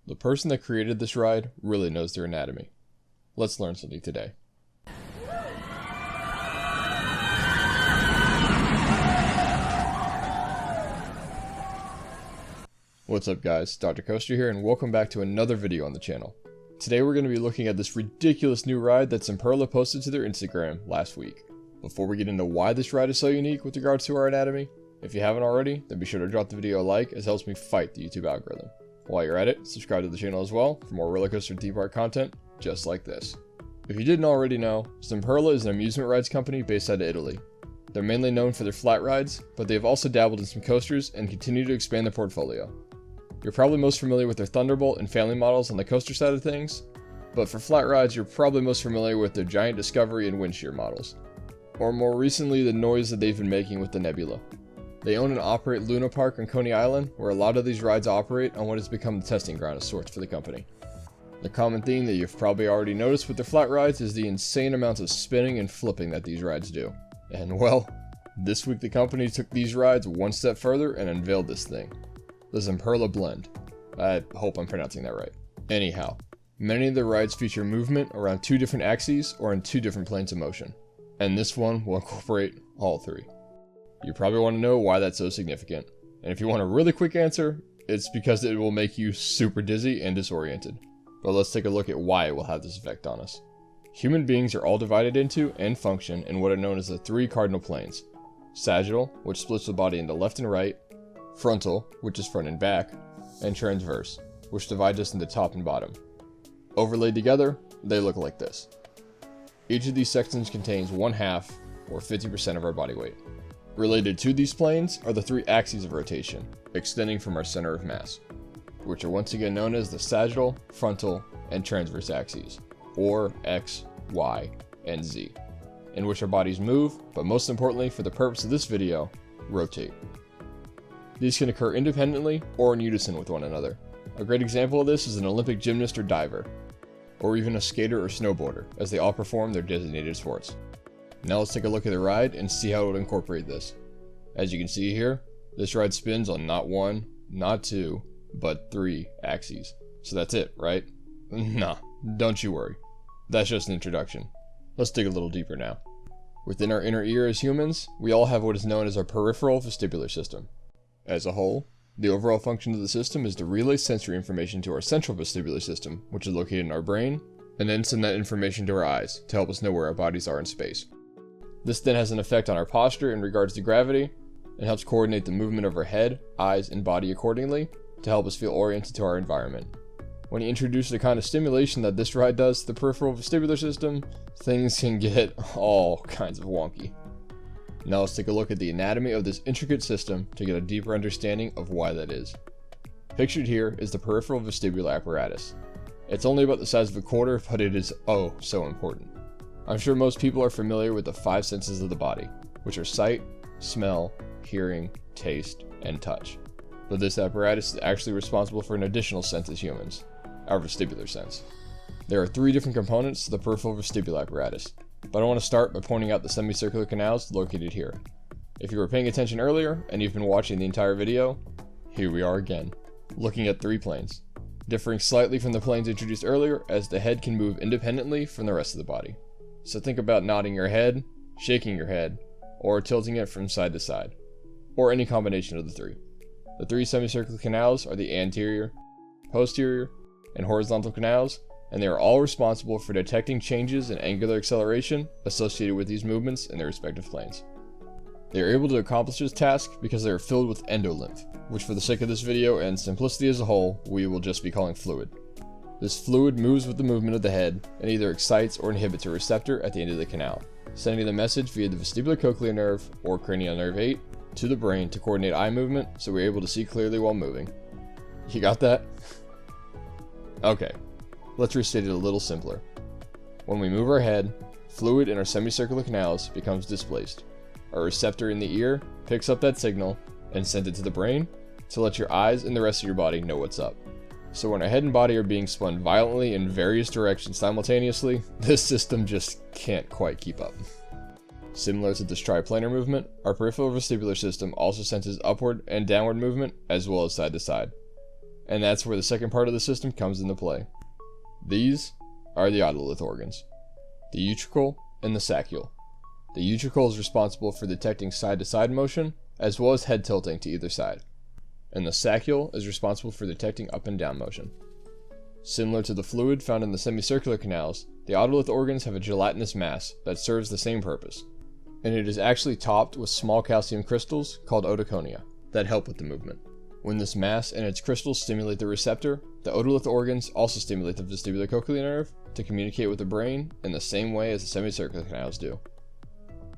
The person that created this ride really knows their anatomy. Let's learn something today. What's up guys, Dr. Coaster here and welcome back to another video on the channel. Today we're going to be looking at this ridiculous new ride that Zamperla posted to their Instagram last week. Before we get into why this ride is so unique with regards to our anatomy, if you haven't already, then be sure to drop the video a like as it helps me fight the YouTube algorithm. While you're at it, subscribe to the channel as well for more roller coaster theme park content just like this. If you didn't already know, Zamperla is an amusement rides company based out of Italy. They're mainly known for their flat rides, but they have also dabbled in some coasters and continue to expand their portfolio. You're probably most familiar with their Thunderbolt and family models on the coaster side of things, but for flat rides you're probably most familiar with their Giant Discovery and Windshear models. Or more recently, the noise that they've been making with the Nebula. They own and operate Luna Park on Coney Island, where a lot of these rides operate on what has become the testing ground of sorts for the company. The common theme that you've probably already noticed with their flat rides is the insane amounts of spinning and flipping that these rides do. And well, this week the company took these rides one step further and unveiled this thing. The Zamperla BlendeZ. I hope I'm pronouncing that right. Anyhow, many of the rides feature movement around two different axes or in two different planes of motion. And this one will incorporate all three. You probably want to know why that's so significant. And if you want a really quick answer, it's because it will make you super dizzy and disoriented. But let's take a look at why it will have this effect on us. Human beings are all divided into and function in what are known as the three cardinal planes. Sagittal, which splits the body into left and right, frontal, which is front and back, and transverse, which divides us into top and bottom. Overlaid together, they look like this. Each of these sections contains 1/2 or 50% of our body weight. Related to these planes are the three axes of rotation, extending from our center of mass, which are once again known as the sagittal, frontal, and transverse axes, or X, Y, and Z, in which our bodies move, but most importantly for the purpose of this video, rotate. These can occur independently or in unison with one another. A great example of this is an Olympic gymnast or diver, or even a skater or snowboarder, as they all perform their designated sports. Now let's take a look at the ride and see how it would incorporate this. As you can see here, this ride spins on not one, not two, but three axes. So that's it, right? Nah, don't you worry. That's just an introduction. Let's dig a little deeper now. Within our inner ear as humans, we all have what is known as our peripheral vestibular system. As a whole, the overall function of the system is to relay sensory information to our central vestibular system, which is located in our brain, and then send that information to our eyes to help us know where our bodies are in space. This then has an effect on our posture in regards to gravity, and helps coordinate the movement of our head, eyes, and body accordingly to help us feel oriented to our environment. When you introduce the kind of stimulation that this ride does to the peripheral vestibular system, things can get all kinds of wonky. Now let's take a look at the anatomy of this intricate system to get a deeper understanding of why that is. Pictured here is the peripheral vestibular apparatus. It's only about the size of a quarter, but it is oh so important. I'm sure most people are familiar with the five senses of the body, which are sight, smell, hearing, taste, and touch. But this apparatus is actually responsible for an additional sense as humans, our vestibular sense. There are three different components to the peripheral vestibular apparatus, but I want to start by pointing out the semicircular canals located here. If you were paying attention earlier, and you've been watching the entire video, here we are again, looking at three planes, differing slightly from the planes introduced earlier as the head can move independently from the rest of the body. So think about nodding your head, shaking your head, or tilting it from side to side, or any combination of the three. The three semicircular canals are the anterior, posterior, and horizontal canals, and they are all responsible for detecting changes in angular acceleration associated with these movements in their respective planes. They are able to accomplish this task because they are filled with endolymph, which for the sake of this video and simplicity as a whole, we will just be calling fluid. This fluid moves with the movement of the head and either excites or inhibits a receptor at the end of the canal, sending the message via the vestibular cochlear nerve or cranial nerve 8 to the brain to coordinate eye movement so we're able to see clearly while moving. You got that? Okay, let's restate it a little simpler. When we move our head, fluid in our semicircular canals becomes displaced. A receptor in the ear picks up that signal and sends it to the brain to let your eyes and the rest of your body know what's up. So when our head and body are being spun violently in various directions simultaneously, this system just can't quite keep up. Similar to this triplanar movement, our peripheral vestibular system also senses upward and downward movement as well as side to side. And that's where the second part of the system comes into play. These are the otolith organs, the utricle and the saccule. The utricle is responsible for detecting side-to-side motion, as well as head tilting to either side. And the saccule is responsible for detecting up and down motion. Similar to the fluid found in the semicircular canals, the otolith organs have a gelatinous mass that serves the same purpose, and it is actually topped with small calcium crystals called otoconia that help with the movement. When this mass and its crystals stimulate the receptor, the otolith organs also stimulate the vestibular cochlear nerve to communicate with the brain in the same way as the semicircular canals do.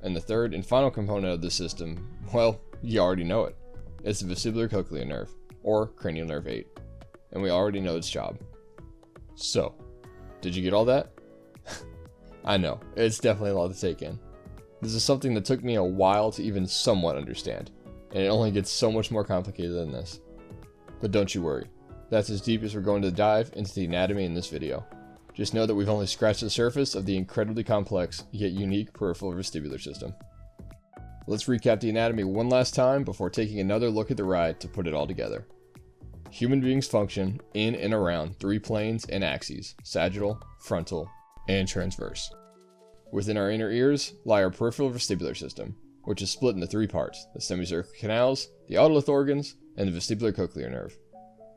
And the third and final component of this system, well, you already know it. It's the vestibular cochlear nerve, or cranial nerve 8, and we already know its job. So, did you get all that? I know, it's definitely a lot to take in. This is something that took me a while to even somewhat understand, and it only gets so much more complicated than this. But don't you worry, that's as deep as we're going to dive into the anatomy in this video. Just know that we've only scratched the surface of the incredibly complex, yet unique peripheral vestibular system. Let's recap the anatomy one last time before taking another look at the ride to put it all together. Human beings function in and around 3 planes and axes: sagittal, frontal, and transverse. Within our inner ears lie our peripheral vestibular system, which is split into 3 parts: the semicircular canals, the otolith organs, and the vestibular cochlear nerve.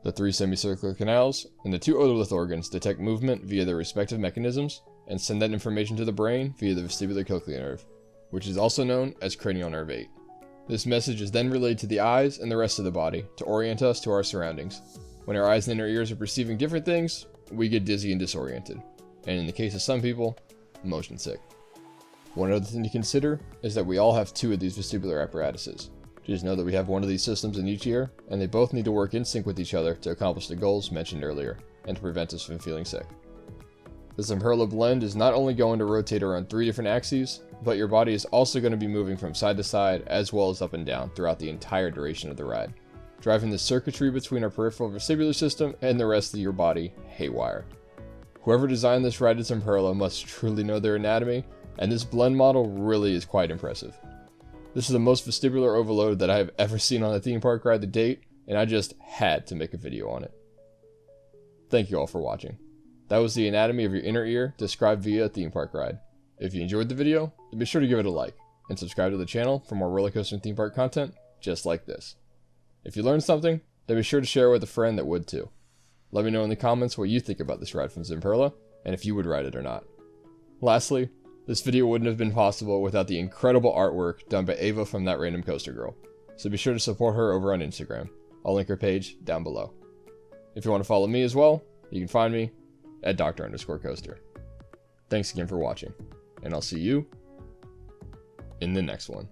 The 3 semicircular canals and the 2 otolith organs detect movement via their respective mechanisms and send that information to the brain via the vestibular cochlear nerve, which is also known as cranial nerve 8. This message is then relayed to the eyes and the rest of the body to orient us to our surroundings. When our eyes and inner ears are perceiving different things, we get dizzy and disoriented, and in the case of some people, motion sick. One other thing to consider is that we all have 2 of these vestibular apparatuses. Just know that we have one of these systems in each ear, and they both need to work in sync with each other to accomplish the goals mentioned earlier, and to prevent us from feeling sick. The Zamperla blend is not only going to rotate around 3 different axes, but your body is also going to be moving from side to side as well as up and down throughout the entire duration of the ride, driving the circuitry between our peripheral vestibular system and the rest of your body haywire. Whoever designed this ride at Zamperla must truly know their anatomy, and this blend model really is quite impressive. This is the most vestibular overload that I have ever seen on a theme park ride to date, and I just had to make a video on it. Thank you all for watching. That was the anatomy of your inner ear described via a theme park ride. If you enjoyed the video, then be sure to give it a like, and subscribe to the channel for more roller coaster and theme park content just like this. If you learned something, then be sure to share it with a friend that would too. Let me know in the comments what you think about this ride from Zamperla, and if you would ride it or not. Lastly, this video wouldn't have been possible without the incredible artwork done by Ava from That Random Coaster Girl, so be sure to support her over on Instagram. I'll link her page down below. If you want to follow me as well, you can find me at Dr_Coaster. Thanks again for watching, and I'll see you in the next one.